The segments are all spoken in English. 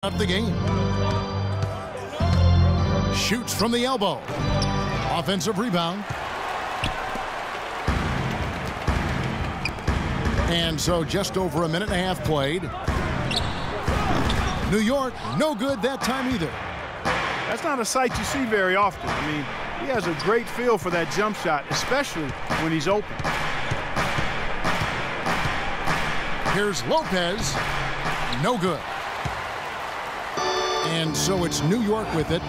of the game. Shoots from the elbow. Offensive rebound. And so just over a minute and a half played. New York, no good that time either. That's not a sight you see very often. I mean, he has a great feel for that jump shot, especially when he's open. Here's Lopez. No good. And so it's New York with it.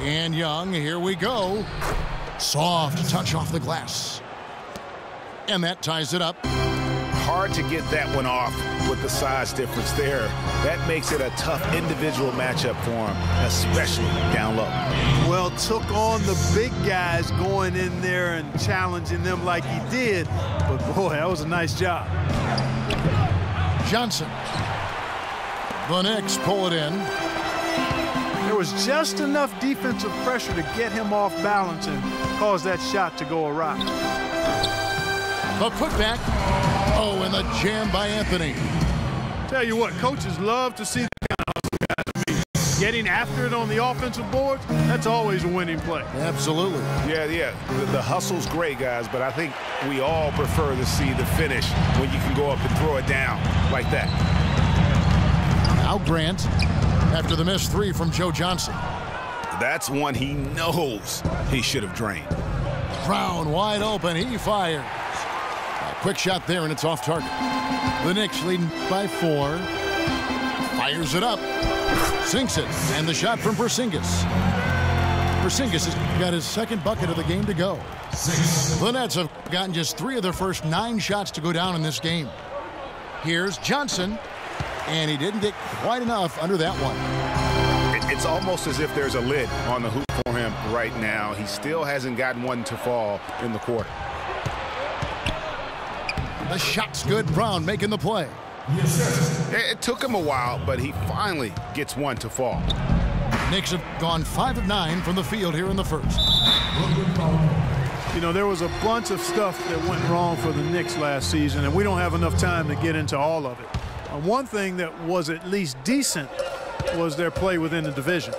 And Young, here we go. Soft touch off the glass. And that ties it up. Hard to get that one off with the size difference there. That makes it a tough individual matchup for him, especially down low. Well, took on the big guys going in there and challenging them like he did. But, boy, that was a nice job. Johnson. The Knicks pull it in. There was just enough defensive pressure to get him off balance and cause that shot to go awry. The putback. Oh, and the jam by Anthony. Tell you what, coaches love to see the kind of guys. I mean, getting after it on the offensive boards, that's always a winning play. Absolutely. Yeah. The hustle's great, guys, but I think we all prefer to see the finish when you can go up and throw it down like that. Now Grant, after the missed three from Joe Johnson. That's one he knows he should have drained. Brown wide open. He fires. A quick shot there, and it's off target. The Knicks leading by 4. Fires it up. Sinks it. And the shot from Porzingis. Porzingis has got his second bucket of the game to go. The Nets have gotten just 3 of their first 9 shots to go down in this game. Here's Johnson. And he didn't get quite enough under that one. It's almost as if there's a lid on the hoop for him right now. He still hasn't gotten one to fall in the quarter. The shot's good. Brown making the play. It took him a while, but he finally gets one to fall. Knicks have gone 5 of 9 from the field here in the first. You know, there was a bunch of stuff that went wrong for the Knicks last season, and we don't have enough time to get into all of it. One thing that was at least decent was their play within the division.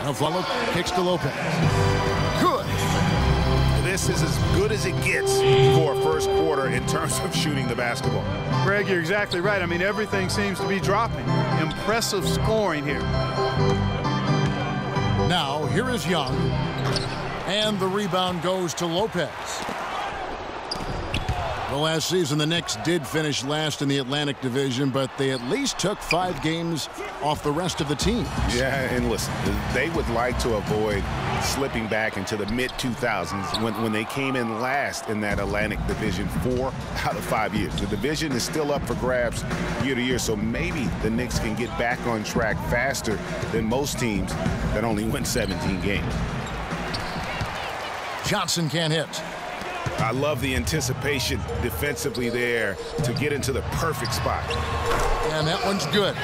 Now Flalo kicks to Lopez. Good. This is as good as it gets for a first quarter in terms of shooting the basketball. Greg, you're exactly right. I mean, everything seems to be dropping. Impressive scoring here. Now, here is Young. And the rebound goes to Lopez. Well, last season, the Knicks did finish last in the Atlantic Division, but they at least took 5 games off the rest of the teams. Yeah, and listen, they would like to avoid slipping back into the mid-2000s when they came in last in that Atlantic Division 4 out of 5 years. The division is still up for grabs year to year, so maybe the Knicks can get back on track faster than most teams that only win 17 games. Johnson can't hit. I love the anticipation defensively there to get into the perfect spot. And that one's good.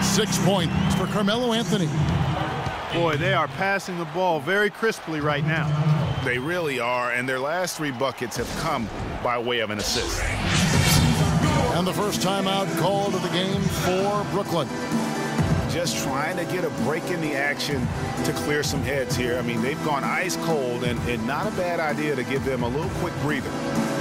6 points for Carmelo Anthony. Boy, they are passing the ball very crisply right now. They really are, and their last 3 buckets have come by way of an assist. And the first timeout called of the game for Brooklyn. Just trying to get a break in the action to clear some heads here. I mean, they've gone ice cold, and not a bad idea to give them a little quick breather.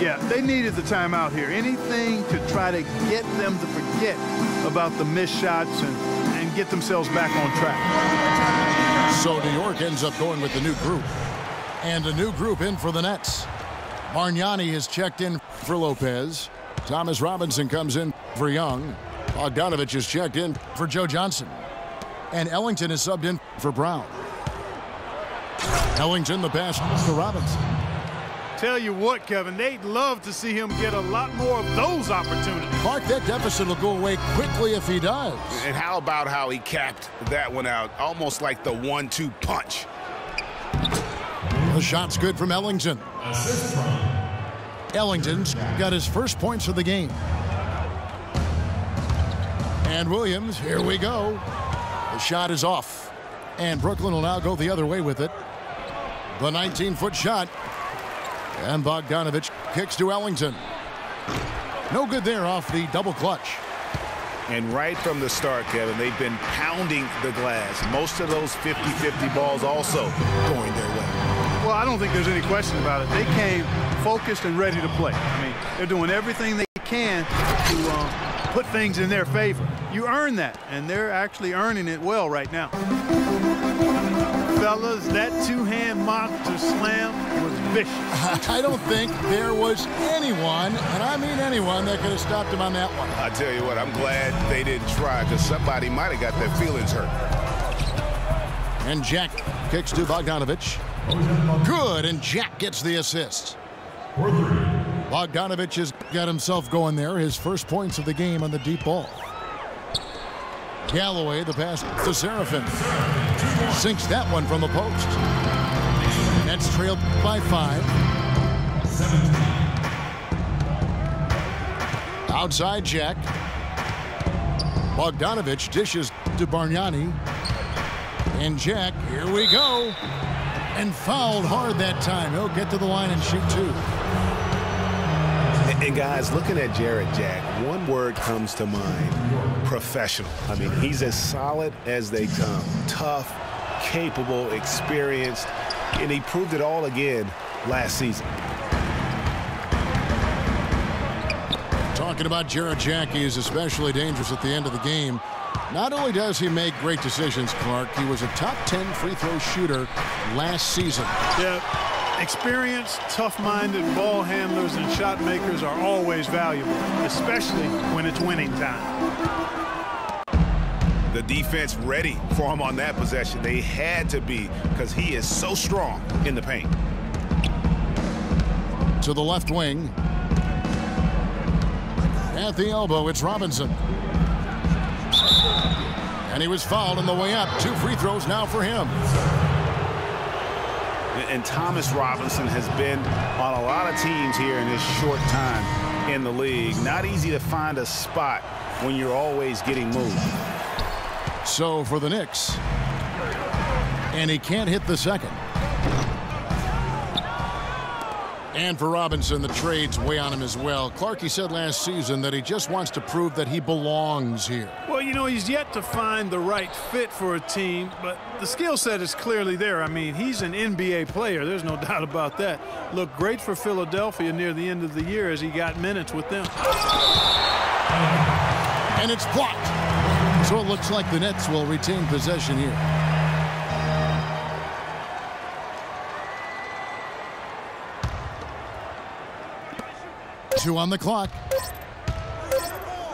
Yeah, they needed the timeout here. Anything to try to get them to forget about the missed shots and get themselves back on track. So New York ends up going with the new group. And a new group in for the Nets. Bargnani is checked in for Lopez. Thomas Robinson comes in for Young. Bogdanovich is checked in for Joe Johnson. And Ellington is subbed in for Brown. Ellington the pass to Robinson. Tell you what, Kevin, they'd love to see him get a lot more of those opportunities. Mark, that deficit will go away quickly if he does. And how about how he capped that one out, almost like the 1-2 punch. The shot's good from Ellington. Ellington's got his first points of the game. And Williams, here we go. The shot is off. And Brooklyn will now go the other way with it. The 19-foot shot. And Bogdanovich kicks to Ellington. No good there off the double clutch. And right from the start, Kevin, they've been pounding the glass. Most of those 50-50 balls also going their way. Well, I don't think there's any question about it. They came focused and ready to play. I mean, they're doing everything they can to put things in their favor. You earn that, and they're actually earning it well right now. Fellas, that two-hand monster slam was vicious. I don't think there was anyone, and I mean anyone, that could have stopped him on that one. I tell you what, I'm glad they didn't try, because somebody might have got their feelings hurt. And Jack kicks to Bogdanovich. Good, and Jack gets the assist. Bogdanovich has got himself going there. His first points of the game on the deep ball. Galloway, the pass to Serafin. Sinks that one from the post. Nets trailed by 5. Outside Jack. Bogdanovich dishes to Bargnani. And Jack, here we go. And fouled hard that time. He'll get to the line and shoot 2. And guys, looking at Jarrett Jack, one word comes to mind: professional. I mean, he's as solid as they come. Tough, capable, experienced, and he proved it all again last season. Talking about Jarrett Jack, he is especially dangerous at the end of the game. Not only does he make great decisions, Clark, he was a top 10 free throw shooter last season. Yeah. Experienced, tough-minded ball handlers and shot makers are always valuable, especially when it's winning time. The defense ready for him on that possession. They had to be, because he is so strong in the paint. To the left wing. At the elbow, it's Robinson. And he was fouled on the way up. 2 free throws now for him. And Thomas Robinson has been on a lot of teams here in his short time in the league. Not easy to find a spot when you're always getting moved. So for the Knicks. And he can't hit the second. And for Robinson, the trade's weigh on him as well. Clarkie said last season that he just wants to prove that he belongs here. Well, you know, he's yet to find the right fit for a team, but the skill set is clearly there. I mean, he's an NBA player. There's no doubt about that. Looked great for Philadelphia near the end of the year as he got minutes with them. And it's blocked. So it looks like the Nets will retain possession here. Two on the clock.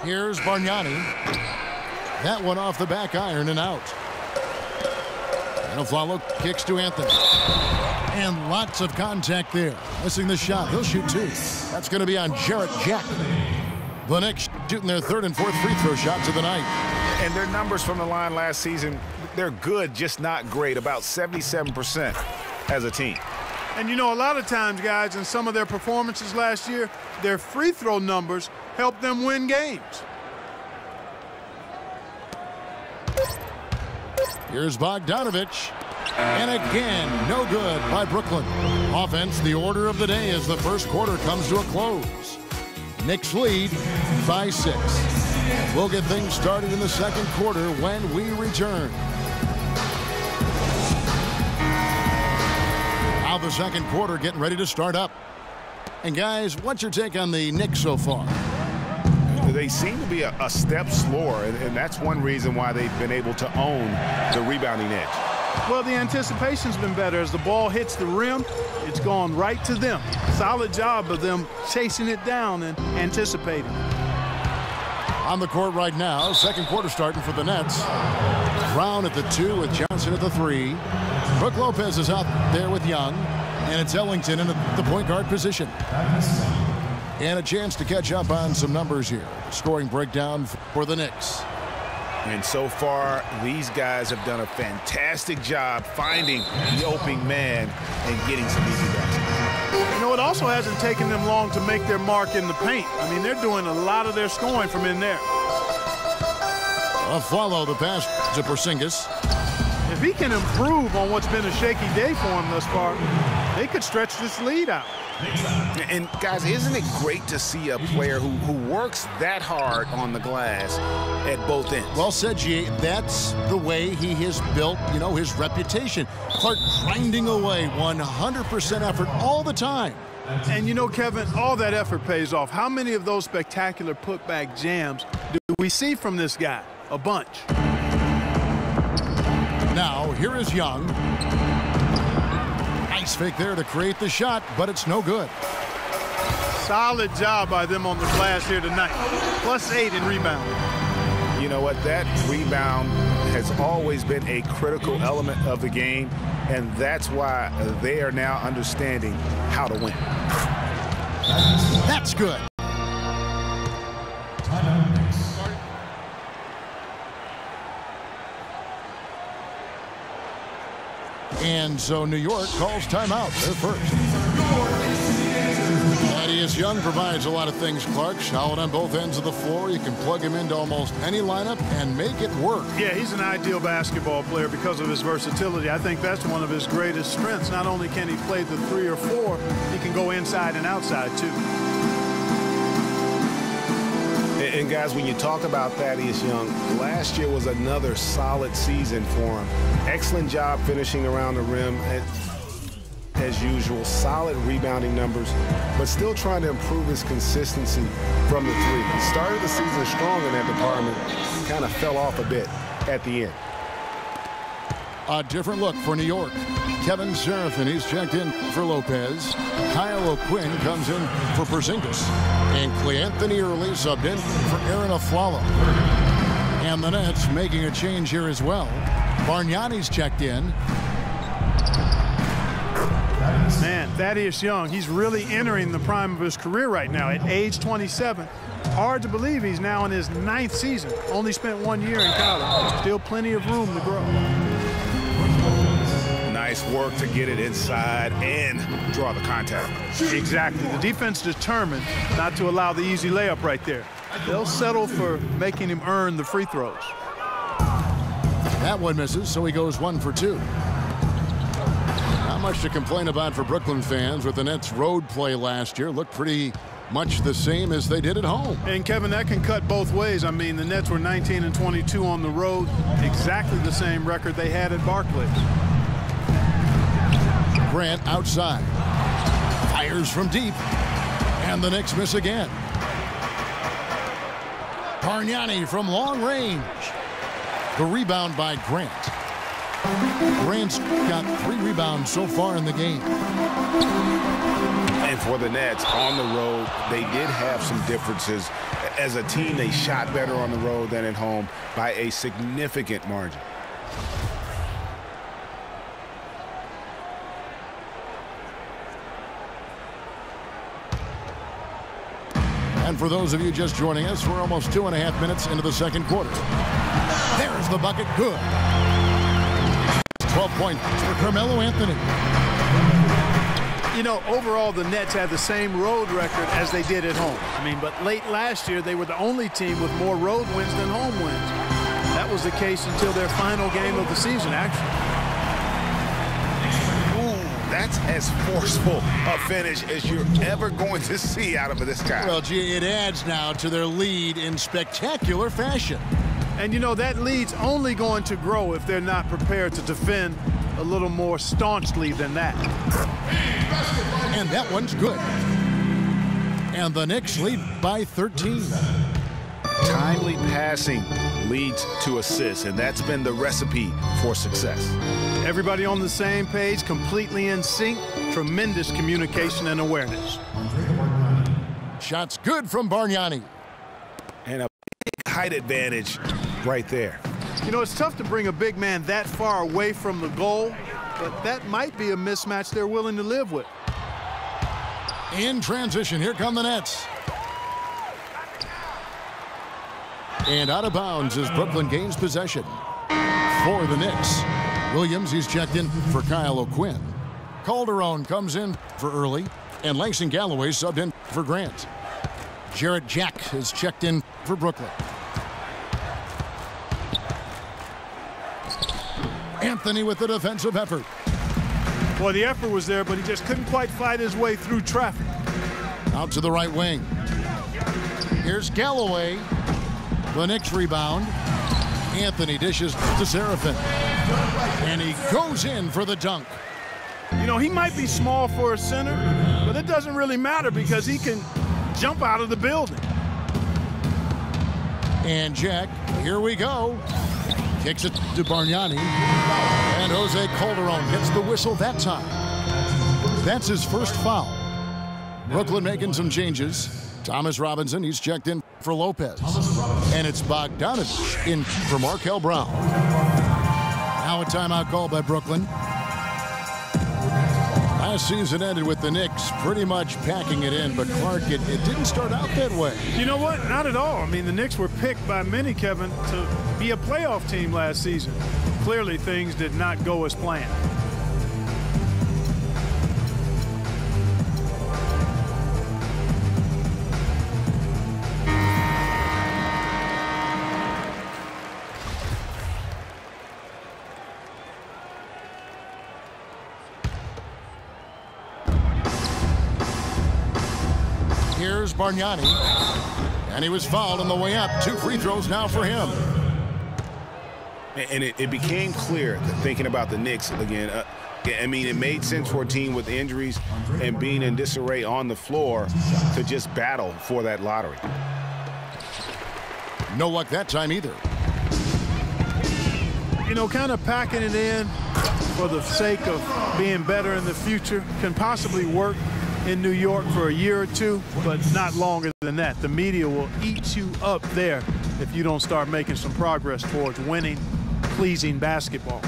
Here's Bargnani. That one off the back iron and out. And Afflalo kicks to Anthony. And lots of contact there. Missing the shot. He'll shoot 2. That's going to be on Jarrett Jack. The Knicks shooting their 3rd and 4th free throw shots of the night. And their numbers from the line last season, they're good, just not great. About 77% as a team. And, you know, a lot of times, guys, in some of their performances last year, their free throw numbers helped them win games. Here's Bogdanovich. And again, no good by Brooklyn. Offense, the order of the day as the first quarter comes to a close. Knicks lead by 6. We'll get things started in the second quarter when we return. Now the second quarter getting ready to start up. And guys, what's your take on the Knicks so far? They seem to be a step slower, and that's one reason why they've been able to own the rebounding edge. Well, the anticipation's been better. As the ball hits the rim, it's gone right to them. Solid job of them chasing it down and anticipating. On the court right now, second quarter starting for the Nets. Brown at the 2 with Johnson at the 3. Brook Lopez is out there with Young. And it's Ellington in the point guard position. And a chance to catch up on some numbers here. Scoring breakdown for the Knicks. And so far, these guys have done a fantastic job finding the opening man and getting some easy baskets. You know, it also hasn't taken them long to make their mark in the paint. I mean, they're doing a lot of their scoring from in there. Afflalo the pass to Porzingis. If he can improve on what's been a shaky day for him thus far, they could stretch this lead out. And, guys, isn't it great to see a player who works that hard on the glass at both ends? Well said, G. That's the way he has built, his reputation. Clark grinding away, 100% effort all the time. And, Kevin, all that effort pays off. How many of those spectacular putback jams do we see from this guy? A bunch. Now, here is Young. Nice fake there to create the shot, but it's no good. Solid job by them on the glass here tonight. +8 in rebounding. You know what? That rebound has always been a critical element of the game, and that's why they are now understanding how to win. That's good. And so New York calls timeout. They're first. Thaddeus Young provides a lot of things, Clark. Solid on both ends of the floor. You can plug him into almost any lineup and make it work. Yeah, he's an ideal basketball player because of his versatility. I think that's one of his greatest strengths. Not only can he play the 3 or 4, he can go inside and outside, too. And, guys, when you talk about Thaddeus Young, last year was another solid season for him. Excellent job finishing around the rim, as usual. Solid rebounding numbers, but still trying to improve his consistency from the 3. He started the season strong in that department, kind of fell off a bit at the end. A different look for New York. Kevin Seraphin, he's checked in for Lopez. Kyle O'Quinn comes in for Porzingis. And Cleanthony Early subbed in for Aaron Aflalo. And the Nets making a change here as well. Bargnani's checked in. Man, Thaddeus Young, he's really entering the prime of his career right now at age 27. Hard to believe he's now in his 9th season. Only spent 1 year in college. Still plenty of room to grow. Nice work to get it inside and draw the contact. Exactly. The defense determined not to allow the easy layup right there. They'll settle for making him earn the free throws. That one misses, so he goes 1 for 2. Not much to complain about for Brooklyn fans with the Nets' road play last year. Looked pretty much the same as they did at home. And, Kevin, that can cut both ways. I mean, the Nets were 19-22 on the road. Exactly the same record they had at Barclays. Grant outside. Fires from deep. And the Knicks miss again. Bargnani from long range. The rebound by Grant. Grant's got 3 rebounds so far in the game. And for the Nets, on the road, they did have some differences. As a team, they shot better on the road than at home by a significant margin. And for those of you just joining us, we're almost 2.5 minutes into the second quarter. There's the bucket. Good. 12 points for Carmelo Anthony. You know, overall, the Nets had the same road record as they did at home. I mean, but late last year, they were the only team with more road wins than home wins. That was the case until their final game of the season, actually. That's as forceful a finish as you're ever going to see out of this guy. Well, gee, it adds now to their lead in spectacular fashion. And, you know, that lead's only going to grow if they're not prepared to defend a little more staunchly than that. And that one's good. And the Knicks lead by 13. Timely passing leads to assists, and that's been the recipe for success. Everybody on the same page, completely in sync, tremendous communication and awareness. Shots good from Bargnani. And a big height advantage right there. You know, it's tough to bring a big man that far away from the goal, but that might be a mismatch they're willing to live with. In transition, here come the Nets. And out of bounds as Brooklyn gains possession. For the Knicks, Williams, he's checked in for Kyle O'Quinn. Calderon comes in for Early, and Langston Galloway subbed in for Grant. Jarrett Jack is checked in for Brooklyn. Anthony with the defensive effort. Boy, the effort was there, but he just couldn't quite fight his way through traffic. Out to the right wing. Here's Galloway. The Knicks rebound. Anthony dishes to Seraphin. And he goes in for the dunk. You know, he might be small for a center, but it doesn't really matter because he can jump out of the building. And Jack, here we go. Kicks it to Bargnani. And Jose Calderon gets the whistle that time. That's his first foul. Brooklyn making some changes. Thomas Robinson, he's checked in for Lopez. And it's Bogdanovich in for Markel Brown. Now a timeout call by Brooklyn. Last season ended with the Knicks pretty much packing it in, but Clark, it didn't start out that way. You know what? Not at all. I mean, the Knicks were picked by many, Kevin, to be a playoff team last season. Clearly, things did not go as planned. Here's Bargnani, and he was fouled on the way up. 2 free throws now for him. And it became clear that thinking about the Knicks again, I mean, it made sense for a team with injuries and being in disarray on the floor to just battle for that lottery. No luck that time either. You know, kind of packing it in for the sake of being better in the future can possibly work in New York for a year or two, but not longer than that. The media will eat you up there if you don't start making some progress towards winning, pleasing basketball.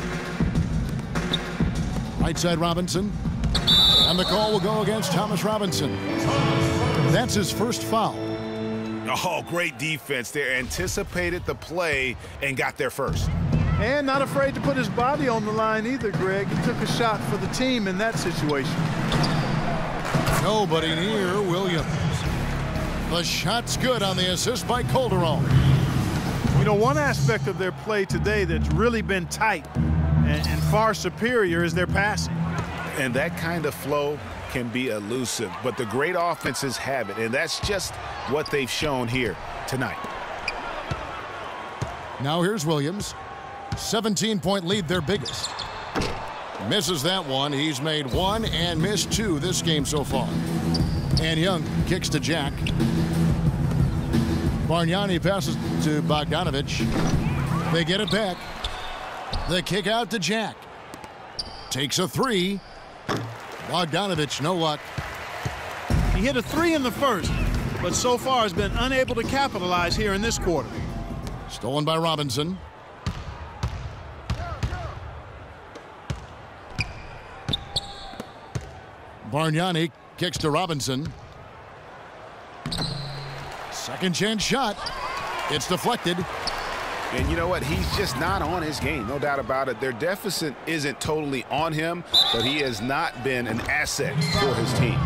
Right side Robinson, and the call will go against Thomas Robinson. That's his first foul. Oh, great defense there. Anticipated the play and got there first. And not afraid to put his body on the line either, Greg. He took a shot for the team in that situation. Nobody near Williams. The shot's good on the assist by Calderon. You know, one aspect of their play today that's really been tight and far superior is their passing. And that kind of flow can be elusive, but the great offenses have it, and that's just what they've shown here tonight. Now here's Williams. 17-point lead, their biggest. Misses that one. He's made 1 and missed 2 this game so far. And Young kicks to Jack. Bargnani passes to Bogdanovich. They get it back. The kick out to Jack. Takes a 3. Bogdanovich, no luck. He hit a 3 in the first, but so far has been unable to capitalize here in this quarter. Stolen by Robinson. Bargnani kicks to Robinson. Second chance shot. It's deflected. And you know what? He's just not on his game, no doubt about it. Their deficit isn't totally on him, but he has not been an asset for his team.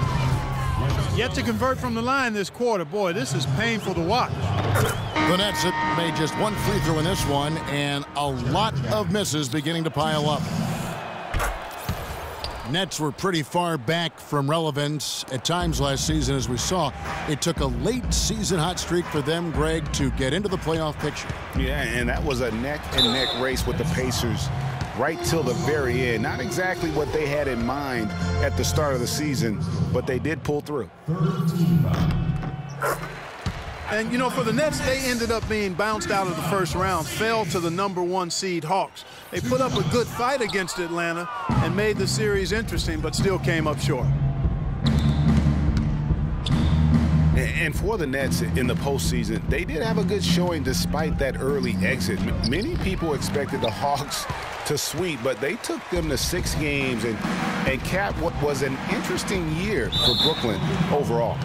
Yet to convert from the line this quarter. Boy, this is painful to watch. The Nets have made just 1 free throw in this one, and a lot of misses beginning to pile up. Nets were pretty far back from relevance at times last season, as we saw. It took a late season hot streak for them, Greg, to get into the playoff picture. Yeah, and that was a neck-and-neck race with the Pacers right till the very end. Not exactly what they had in mind at the start of the season, but they did pull through. And, you know, for the Nets, they ended up being bounced out of the first round, fell to the #1 seed Hawks. They put up a good fight against Atlanta and made the series interesting, but still came up short. And for the Nets in the postseason, they did have a good showing despite that early exit. Many people expected the Hawks to sweep, but they took them to 6 games and capped what was an interesting year for Brooklyn overall.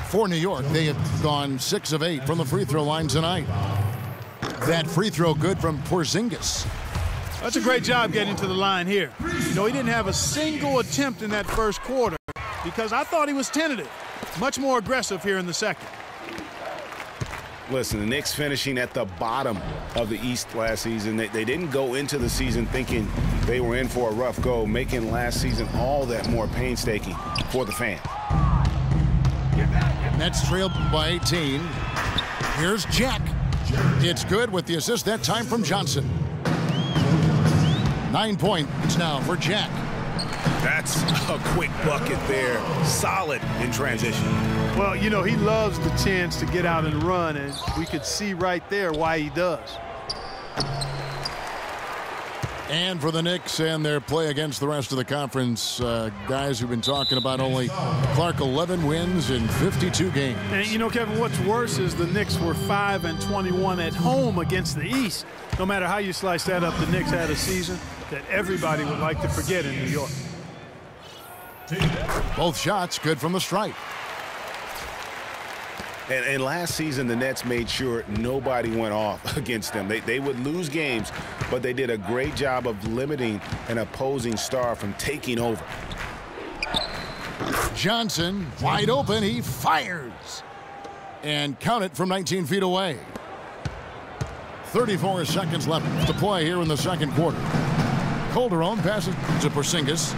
For New York, they have gone 6 of 8 from the free throw line tonight. That free throw good from Porzingis. That's a great job getting to the line here. You know, he didn't have a single attempt in that first quarter because I thought he was tentative. Much more aggressive here in the second. Listen, the Knicks finishing at the bottom of the East last season. They didn't go into the season thinking they were in for a rough go, making last season all that more painstaking for the fans. Nets trail by 18. Here's Jack. It's good with the assist that time from Johnson. 9 points now for Jack. That's a quick bucket there. Solid in transition. Well, you know, he loves the chance to get out and run, and we could see right there why he does. And for the Knicks and their play against the rest of the conference, guys who've been talking about only Clark 11 wins in 52 games. And you know, Kevin, what's worse is the Knicks were 5-21 at home against the East. No matter how you slice that up, the Knicks had a season that everybody would like to forget in New York. Both shots good from the stripe. And last season, the Nets made sure nobody went off against them. They would lose games, but they did a great job of limiting an opposing star from taking over. Johnson, wide open, he fires. And count it from 19 feet away. 34 seconds left to play here in the second quarter. Calderon passes to Porzingis.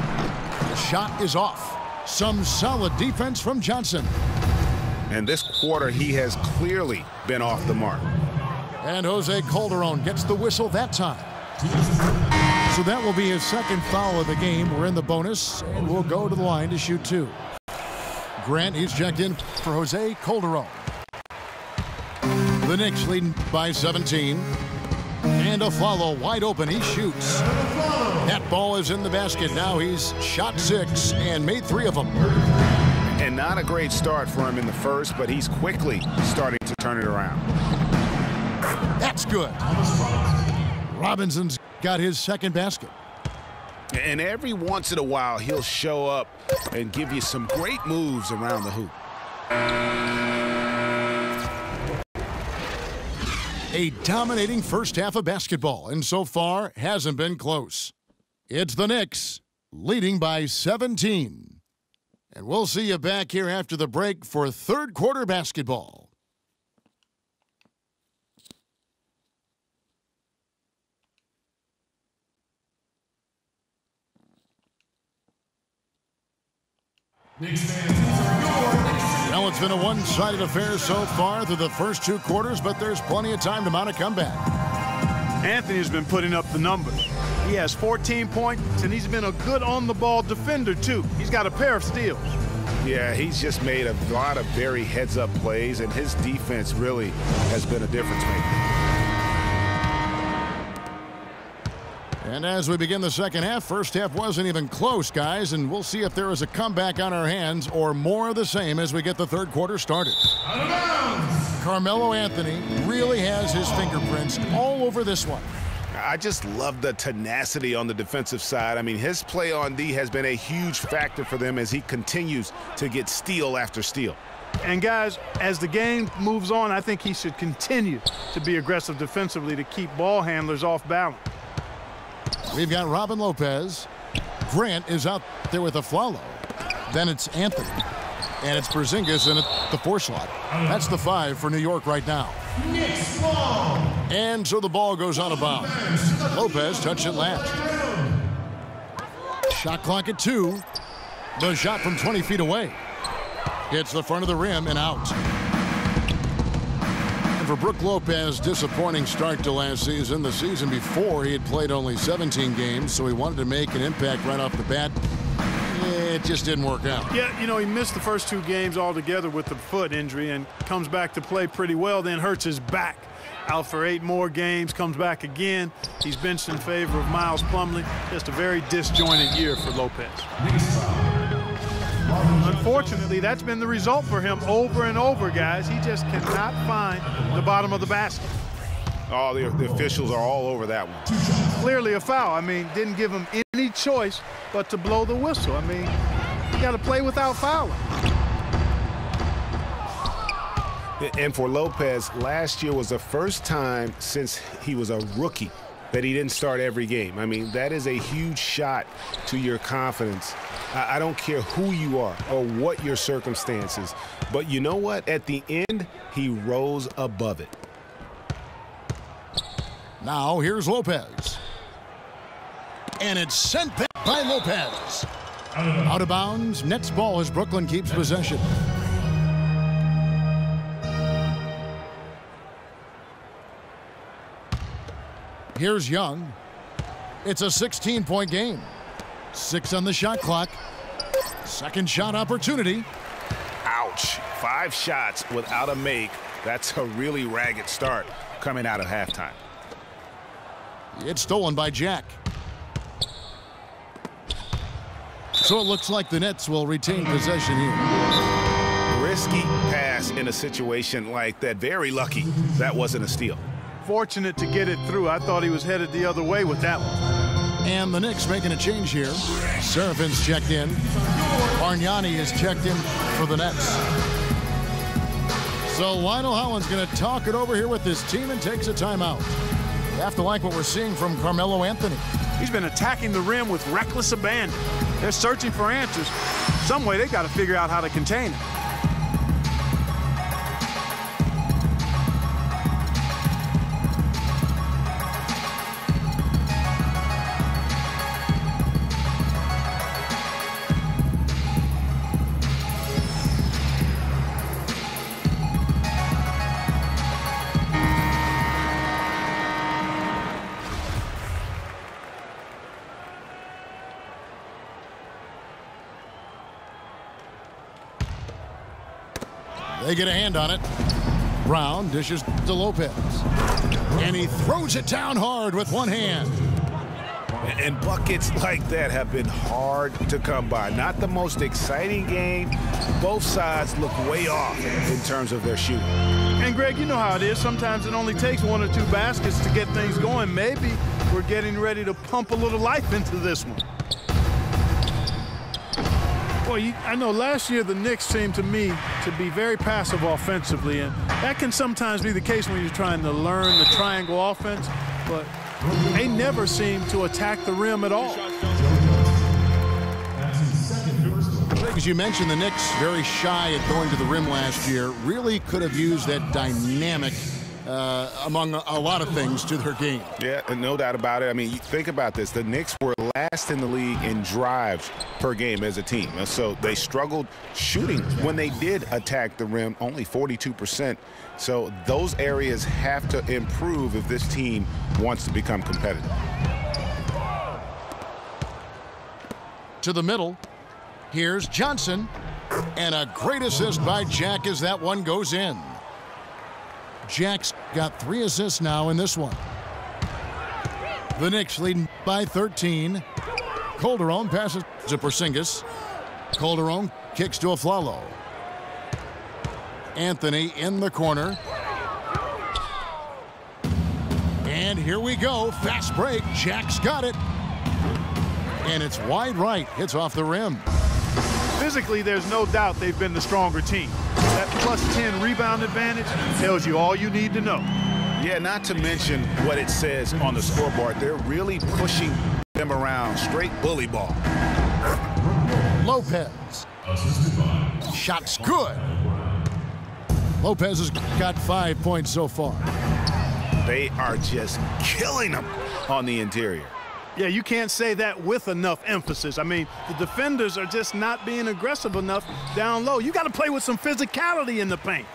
The shot is off. Some solid defense from Johnson. And this quarter, he has clearly been off the mark. And Jose Calderon gets the whistle that time. So that will be his second foul of the game. We're in the bonus, and we'll go to the line to shoot 2. Grant, he's checked in for Jose Calderon. The Knicks leading by 17. And a follow wide open. He shoots. That ball is in the basket. Now he's shot 6 and made 3 of them. And not a great start for him in the first, but he's quickly starting to turn it around. That's good. Robinson's got his second basket. And every once in a while, he'll show up and give you some great moves around the hoop. A dominating first half of basketball, and so far hasn't been close. It's the Knicks leading by 17. And we'll see you back here after the break for third quarter basketball. Well, it's been a one-sided affair so far through the first 2 quarters, but there's plenty of time to mount a comeback. Anthony's been putting up the numbers. He has 14 points, and he's been a good on-the-ball defender, too. He's got a pair of steals. Yeah, he's just made a lot of very heads-up plays, and his defense really has been a difference maker. And as we begin the second half, first half wasn't even close, guys, and we'll see if there is a comeback on our hands or more of the same as we get the third quarter started. Carmelo Anthony really has his fingerprints all over this one. I just love the tenacity on the defensive side. I mean, his play on D has been a huge factor for them as he continues to get steal after steal. And, guys, as the game moves on, I think he should continue to be aggressive defensively to keep ball handlers off balance. We've got Robin Lopez. Grant is out there with a follow. Then it's Anthony. And it's Porzingis in the 4 slot. That's the 5 for New York right now. And so the ball goes out of bounds. Lopez touched it last. Shot clock at 2. The shot from 20 feet away. Hits the front of the rim and out. And for Brook Lopez, disappointing start to last season. The season before, he had played only 17 games, so he wanted to make an impact right off the bat. It just didn't work out. Yeah, you know, he missed the first 2 games altogether with the foot injury and comes back to play pretty well, then hurts his back. Out for 8 more games, comes back again. He's benched in favor of Miles Plumlee. Just a very disjointed year for Lopez. Unfortunately, that's been the result for him over and over, guys. He just cannot find the bottom of the basket. Oh, the officials are all over that one. Clearly a foul. I mean, didn't give him any choice but to blow the whistle. I mean, you got to play without fouling. And for Lopez, last year was the first time since he was a rookie that he didn't start every game. I mean, that is a huge shot to your confidence. I don't care who you are or what your circumstances, but you know what? At the end, he rose above it. Now here's Lopez. And it's sent back by Lopez. Out of bounds, Nets ball as Brooklyn keeps possession. Here's Young. It's a 16-point game. 6 on the shot clock. Second shot opportunity. Ouch. 5 shots without a make. That's a really ragged start coming out of halftime. It's stolen by Jack. So it looks like the Nets will retain possession here. Risky pass in a situation like that. Very lucky that wasn't a steal. Fortunate to get it through. I thought he was headed the other way with that one. And the Knicks making a change here. Serafin's checked in. Bargnani is checked in for the Nets. So Lionel Hollins going to talk it over here with his team and takes a timeout. You have to like what we're seeing from Carmelo Anthony. He's been attacking the rim with reckless abandon. They're searching for answers. Some way they got to figure out how to contain it. They get a hand on it. Brown dishes to Lopez. And he throws it down hard with one hand. And buckets like that have been hard to come by. Not the most exciting game. Both sides look way off in terms of their shooting. And, Greg, you know how it is. Sometimes it only takes 1 or 2 baskets to get things going. Maybe we're getting ready to pump a little life into this one. Well, I know last year the Knicks seemed to me to be very passive offensively, and that can sometimes be the case when you're trying to learn the triangle offense, but they never seem to attack the rim at all. As you mentioned, the Knicks very shy at going to the rim last year. Really could have used that dynamic among a lot of things to their game. Yeah, no doubt about it. I mean, you think about this. The Knicks were last in the league in drives per game as a team. And so they struggled shooting when they did attack the rim, only 42%. So those areas have to improve if this team wants to become competitive. To the middle. Here's Johnson. And a great assist by Jack as that one goes in. Jack's got 3 assists now in this one. The Knicks leading by 13. Calderon passes to Porzingis. Calderon kicks to Afflalo. Anthony in the corner. And here we go. Fast break. Jack's got it. And it's wide right. Hits off the rim. Physically, there's no doubt they've been the stronger team. That +10 rebound advantage tells you all you need to know. Yeah, not to mention what it says on the scoreboard. They're really pushing them around. Straight bully ball. Lopez. Shot's good. Lopez has got 5 points so far. They are just killing them on the interior. Yeah, you can't say that with enough emphasis. I mean, the defenders are just not being aggressive enough down low. You got to play with some physicality in the paint.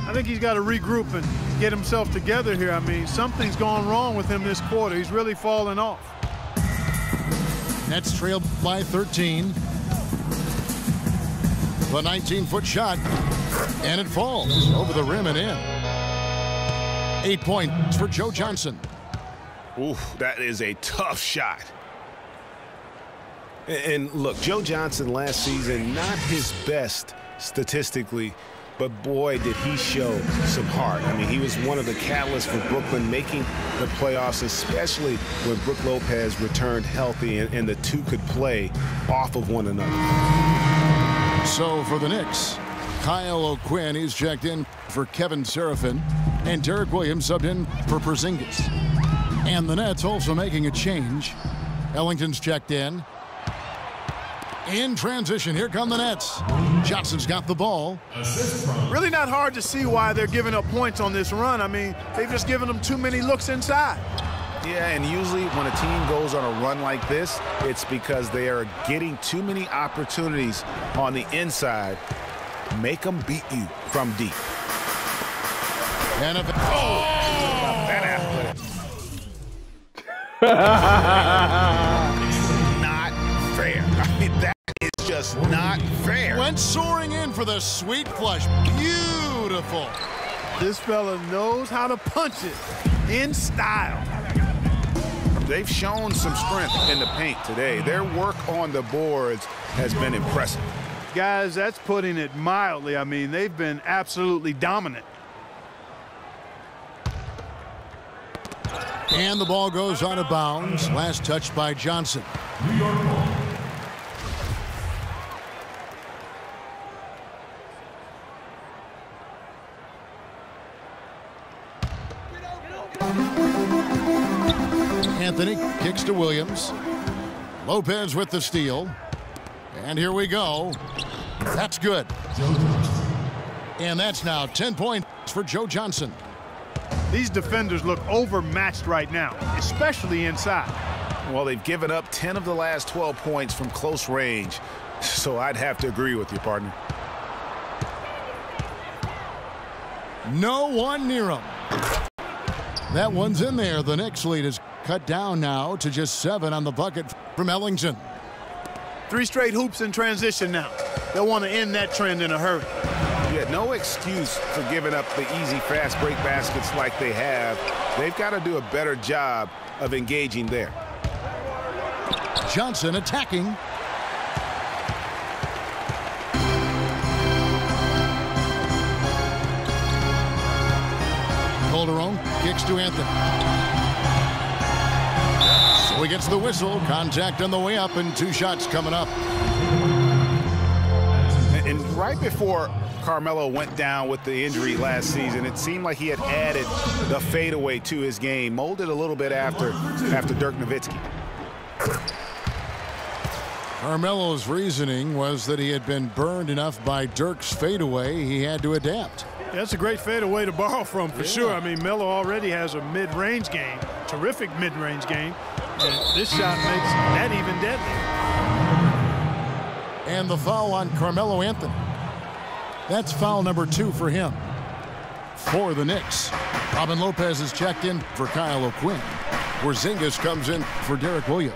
I think he's got to regroup and get himself together here. I mean, something's gone wrong with him this quarter. He's really fallen off. Nets trailed by 13. The 19-foot shot, and it falls over the rim and in. 8 points for Joe Johnson. Oof, that is a tough shot. And look, Joe Johnson last season, not his best statistically, but boy, did he show some heart. I mean, he was one of the catalysts for Brooklyn making the playoffs, especially when Brook Lopez returned healthy and the two could play off of one another. So for the Knicks, Kyle O'Quinn, he's checked in for Kevin Seraphin. And Derek Williams subbed in for Porzingis. And the Nets also making a change. Ellington's checked in. In transition, here come the Nets. Johnson's got the ball. Really not hard to see why they're giving up points on this run. I mean, they've just given them too many looks inside. Yeah, and usually when a team goes on a run like this, it's because they are getting too many opportunities on the inside. Make them beat you from deep. And if Not fair. I mean, that is just not fair. went soaring in for the sweet flush. Beautiful. This fella knows how to punch it in style. They've shown some strength in the paint today. Their work on the boards has been impressive. Guys, that's putting it mildly. I mean, they've been absolutely dominant. And the ball goes out of bounds. Last touch by Johnson. Anthony kicks to Williams. Lopez with the steal. And here we go. That's good. And that's now 10 points for Joe Johnson. These defenders look overmatched right now, especially inside. Well, they've given up 10 of the last 12 points from close range, so I'd have to agree with you, partner. No one near him. That one's in there. The Knicks lead is cut down now to just 7 on the bucket from Ellington. 3 straight hoops in transition now. They'll want to end that trend in a hurry. Yeah, no excuse for giving up the easy fast break baskets like they have. They've got to do a better job of engaging there. Johnson attacking. Calderon kicks to Anthony. So he gets the whistle. Contact on the way up and 2 shots coming up. And right before Carmelo went down with the injury last season, it seemed like he had added the fadeaway to his game, molded a little bit after Dirk Nowitzki. Carmelo's reasoning was that he had been burned enough by Dirk's fadeaway he had to adapt. That's a great fadeaway to borrow from for sure. I mean, Melo already has a mid-range game, terrific mid-range game, and this shot makes that even deadly. And the foul on Carmelo Anthony. That's foul number 2 for him. For the Knicks, Robin Lopez is checked in for Kyle O'Quinn. Porzingis comes in for Derek Williams.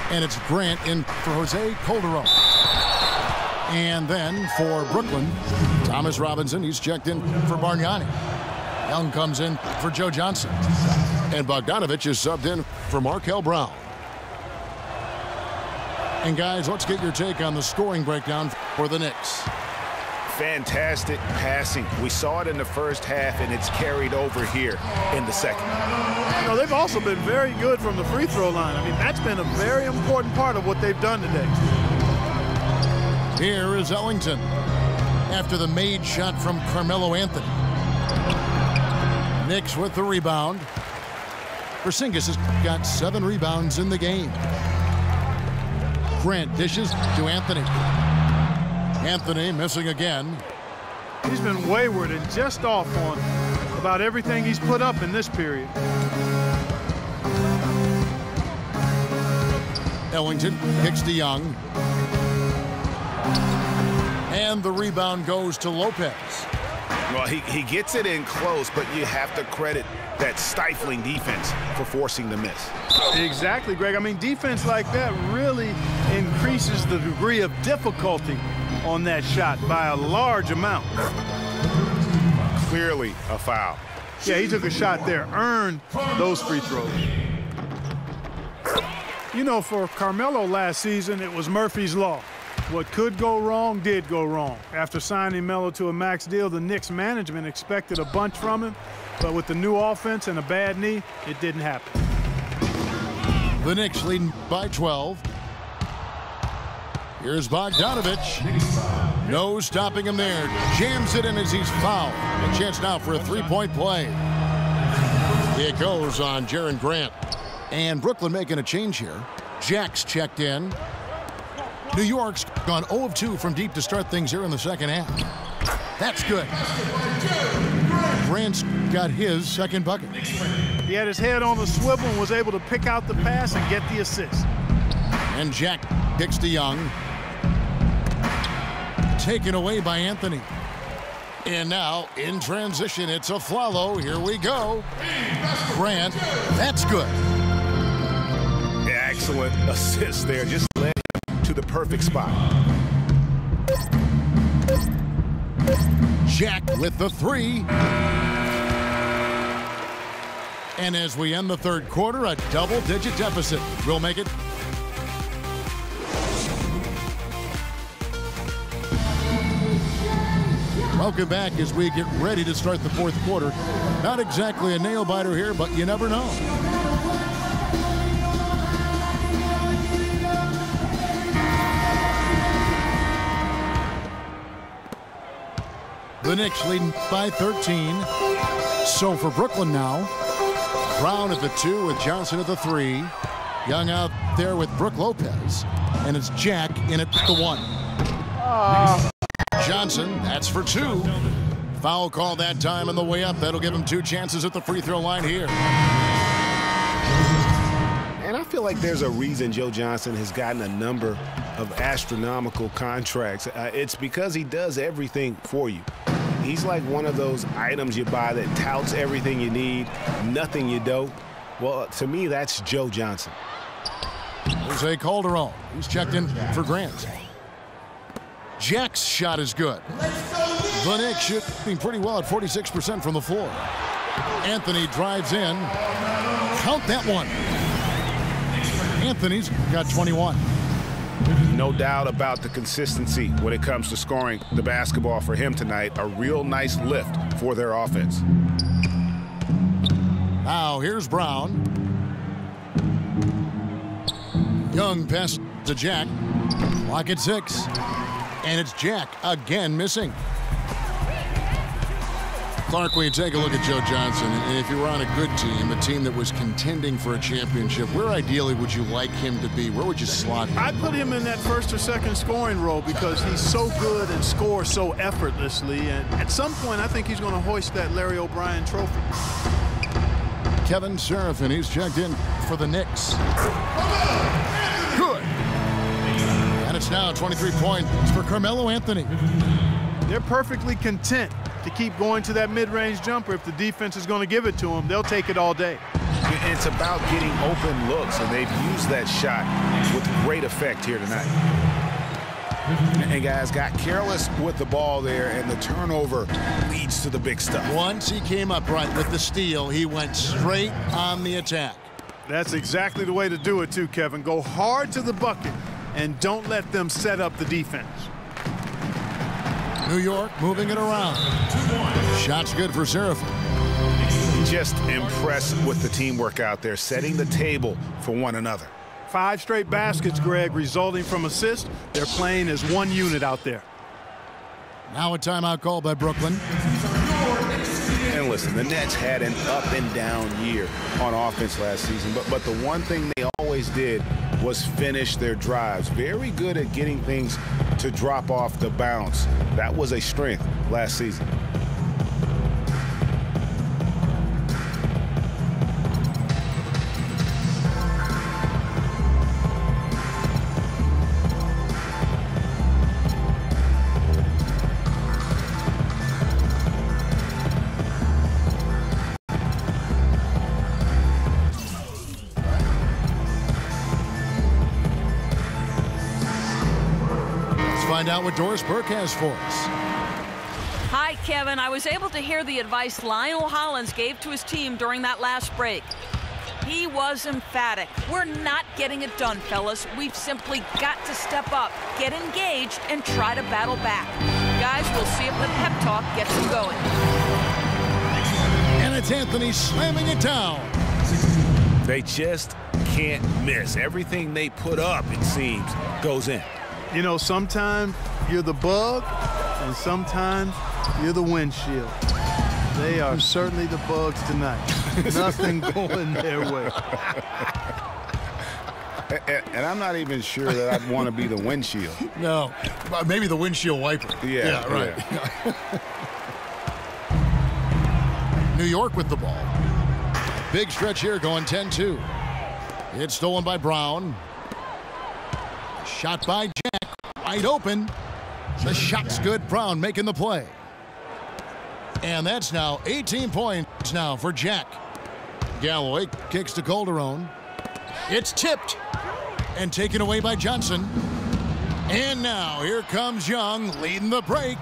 And it's Grant in for Jose Calderon. And then for Brooklyn, Thomas Robinson, he's checked in for Bargnani. Young comes in for Joe Johnson. And Bogdanovich is subbed in for Markel Brown. And guys, let's get your take on the scoring breakdown for the Knicks. Fantastic passing. We saw it in the first half, and it's carried over here in the second. You know, they've also been very good from the free throw line. I mean, that's been a very important part of what they've done today. Here is Ellington after the made shot from Carmelo Anthony. Knicks with the rebound. Porzingis has got 7 rebounds in the game. Grant dishes to Anthony. Anthony missing again. He's been wayward and just off on about everything he's put up in this period. Ellington kicks to Young. And the rebound goes to Lopez. Well, he gets it in close, but you have to credit that stifling defense for forcing the miss. Exactly, Greg. I mean, defense like that really increases the degree of difficulty on that shot by a large amount. Clearly a foul. Yeah, he took a shot there, earned those free throws. You know, for Carmelo last season, it was Murphy's Law. What could go wrong did go wrong. After signing Melo to a max deal, the Knicks management expected a bunch from him, but with the new offense and a bad knee, it didn't happen. The Knicks leading by 12. Here's Bogdanovich. No stopping him there. Jams it in as he's fouled. A chance now for a three-point play. It goes on Jerian Grant. And Brooklyn making a change here. Jack's checked in. New York's gone 0 of 2 from deep to start things here in the second half. That's good. Grant's got his second bucket. He had his head on the swivel and was able to pick out the pass and get the assist. And Jack kicks to Young. Taken away by Anthony. And now, in transition, it's a Flalo. Here we go. Grant, that's good. Excellent assist there. Just led him to the perfect spot. Jack with the three. And as we end the third quarter, a double-digit deficit. We'll make it. Welcome back as we get ready to start the fourth quarter. Not exactly a nail-biter here, but you never know. The Knicks leading by 13. So for Brooklyn now, Brown at the 2 with Johnson at the 3. Young out there with Brook Lopez. And it's Jack in at the 1. Johnson, that's for 2. Foul call that time on the way up. That'll give him 2 chances at the free throw line here. And I feel like there's a reason Joe Johnson has gotten a number of astronomical contracts. It's because he does everything for you. He's like one of those items you buy that touts everything you need, nothing you don't. Well, to me, that's Joe Johnson. Jose Calderon, who's checked in for Grant. Jack's shot is good. The Knicks shooting pretty well at 46% from the floor. Anthony drives in. Count that one. Anthony's got 21. No doubt about the consistency when it comes to scoring the basketball for him tonight. A real nice lift for their offense. Now here's Brown. Young pass to Jack. Clock at 6. And it's Jack again missing. Clark, when you take a look at Joe Johnson, and if you were on a good team, a team that was contending for a championship, where ideally would you like him to be? Where would you slot him? I'd put him in that first or second scoring role because he's so good and scores so effortlessly. And at some point, I think he's going to hoist that Larry O'Brien trophy. Kevin Seraphin, he's checked in for the Knicks. Good. And it's now 23 points for Carmelo Anthony. They're perfectly content to keep going to that mid-range jumper. If the defense is going to give it to them, they'll take it all day. It's about getting open looks, and they've used that shot with great effect here tonight. And guys got careless with the ball there, and the turnover leads to the big stuff. Once he came up right with the steal, he went straight on the attack. That's exactly the way to do it too, Kevin. Go hard to the bucket and don't let them set up the defense. New York moving it around. Shot's good for Seraphin. Just impressed with the teamwork out there, setting the table for one another. 5 straight baskets, Greg, resulting from assists. They're playing as one unit out there. Now a timeout call by Brooklyn. And listen, the Nets had an up and down year on offense last season, but the one thing they always did was finish their drives. Very good at getting things to drop off the bounce. That was a strength last season. Find out what Doris Burke has for us. Hi, Kevin. I was able to hear the advice Lionel Hollins gave to his team during that last break. He was emphatic. We're not getting it done, fellas. We've simply got to step up, get engaged, and try to battle back. Guys, we'll see if the pep talk gets them going. And it's Anthony slamming it down. They just can't miss. Everything they put up, it seems, goes in. You know, sometimes You're the bug, and sometimes you're the windshield. They are certainly the bugs tonight. Nothing going their way. And I'm not even sure that I'd want to be the windshield. No, maybe the windshield wiper. Yeah, right. Yeah. New York with the ball. Big stretch here going 10-2. It's stolen by Brown. Shot by Jack. Wide open. The shot's good. Brown making the play. And that's now 18 points now for Jack. Galloway kicks to Calderon. It's tipped and taken away by Johnson. And now here comes Young leading the break.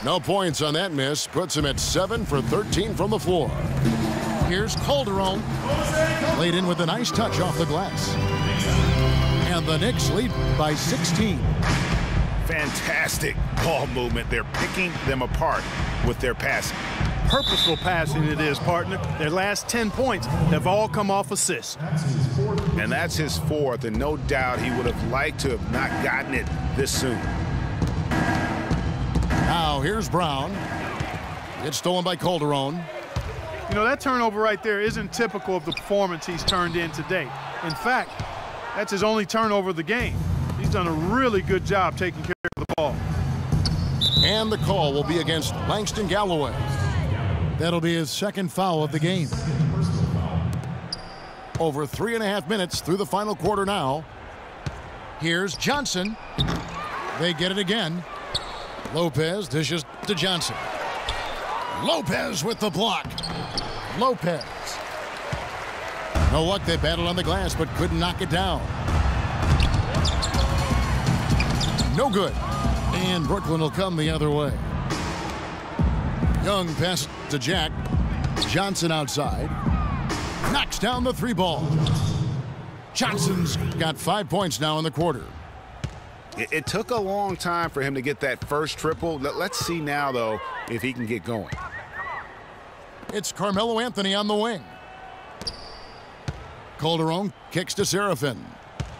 No points on that miss. Puts him at 7 for 13 from the floor. Here's Calderon. Laid in with a nice touch off the glass. And the Knicks lead by 16. Fantastic ball movement. They're picking them apart with their passing. Purposeful passing it is, partner. Their last 10 points have all come off assists. And that's his fourth, and no doubt he would have liked to have not gotten it this soon. Now here's Brown. It's stolen by Calderon. You know, that turnover right there isn't typical of the performance he's turned in today. In fact, that's his only turnover of the game. He's done a really good job taking care of the ball. And the call will be against Langston Galloway. That'll be his second foul of the game. Over 3.5 minutes through the final quarter now. Here's Johnson. They get it again. Lopez dishes to Johnson. Lopez with the block. Lopez. No luck, they battled on the glass but couldn't knock it down. No good. And Brooklyn will come the other way. Young pass to Jack. Johnson outside. Knocks down the 3 ball. Johnson's got 5 points now in the quarter. It took a long time for him to get that first triple. Let's see now, though, if he can get going. It's Carmelo Anthony on the wing. Calderon kicks to Serafin.